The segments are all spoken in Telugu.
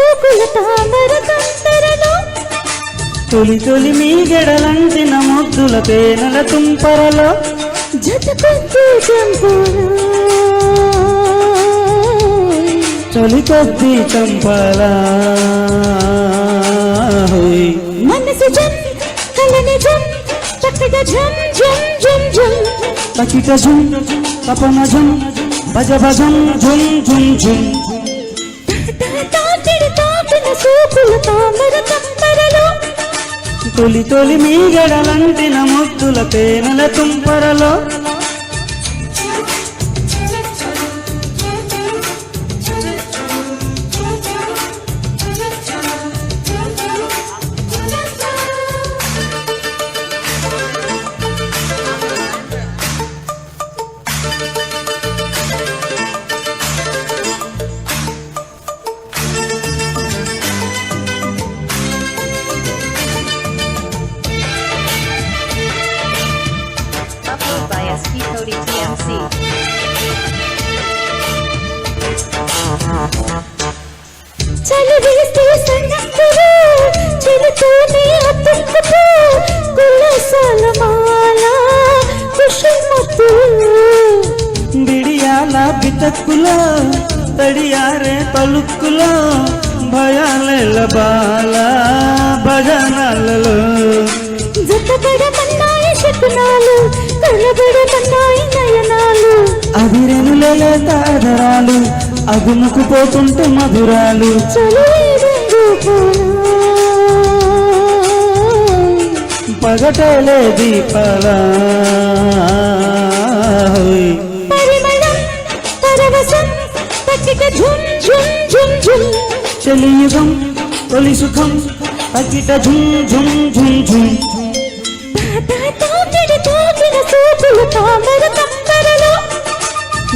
సోకుల తామర తంతరలో తొలి తొలి మీ గెడలంటిన ముద్దుల తేనెల తుంపరలో జతకొద్దు చంపలో చలి కొద్ది చంపలా మనసు జం కలని జం చక్కట జం జం జం జం తకిట జుం తపన జం భజ భజం జుం జుం జుం తాకిన సోకుల తామర తంతరలో తొలి తొలి మీ గెడలంటిన ముద్దుల తేనెల తుంపరలో by SP Cody TMC. చలి వేస్తే సన్నక్కురు చిలుతూనే అతుక్కుతూ కులసాల మాల కుషమతులు బిడియాల బితక్కులో తడియారే తలుక్కులో భయాల బాల భజనాలలో జతపడమన్నాయి శకునాలు కలబడమన్నాయి నయనాలు అభిరెనుల తాదరాలు అగుముకు పోతుంటే మధురాలు చలి పగటలే దీపాల పరిమళం పరవశం పచ్చిక ఝుం ఝుం ఝుం ఝుం చలియుగం తొలి సుఖం తగిట ఝుం ఝుం ఝుం ఝుం తాకిన సోకుల తామర తంతరలో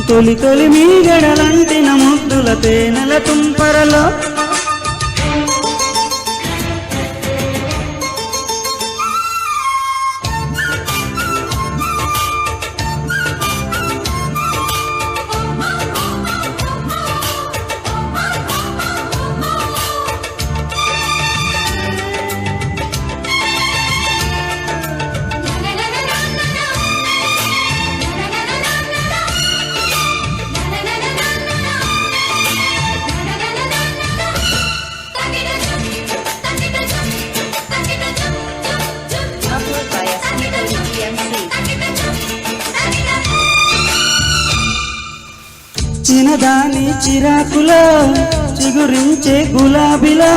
తొలి తొలి మీ గడలంటిన ముద్దుల తేనెల తుంపరలో Upload by SP Cody TMC. చిన్నదాని చిరాకులో చిగురించే గులాబీలో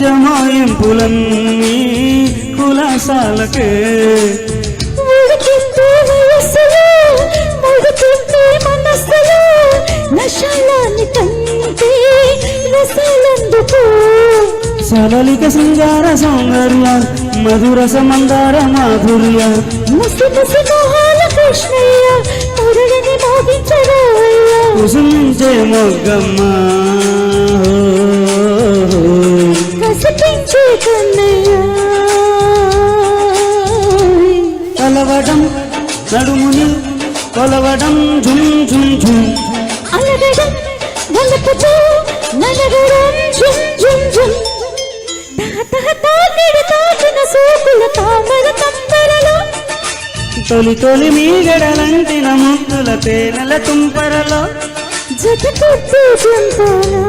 జమాయింపులన్నీ కులాసాలకే ఉడికిందే వయస్సులో ఉడికిందే మనస్సులో నశాలాన్ని కంటే రసాలందుకో సలలిక సింగార సౌందర్య మధురస మందార మాధుర్య ముసి ముసి మోహాల కృష్ణయ్య మురళిని మోగించరాయ్య కుసుమించే మొగ్గమ్మ కసిపించే కన్నయ్య కలవడం నడుముని కొలవడం ఝుం ఝుం ఝుం అలగడం వలపుతో నలగడం ఝుం ఝుం ఝుం తాకిన సోకుల తామర తంతరలో తొలి తొలి మీ గడలంటిన ముద్దుల తేనెల తుంపరలో జతకొద్దు చంపలా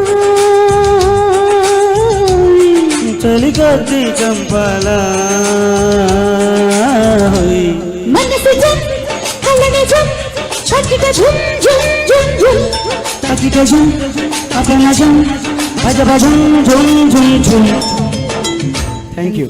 చలి కొద్ది చంపల మనసు జం కలని జం చకిట ఝుం ఝుం ఝుం ఝుం తకిట జుం అపన జం భజ భజం ఝుం ఝుం ఝుం థ్యాంక్ యూ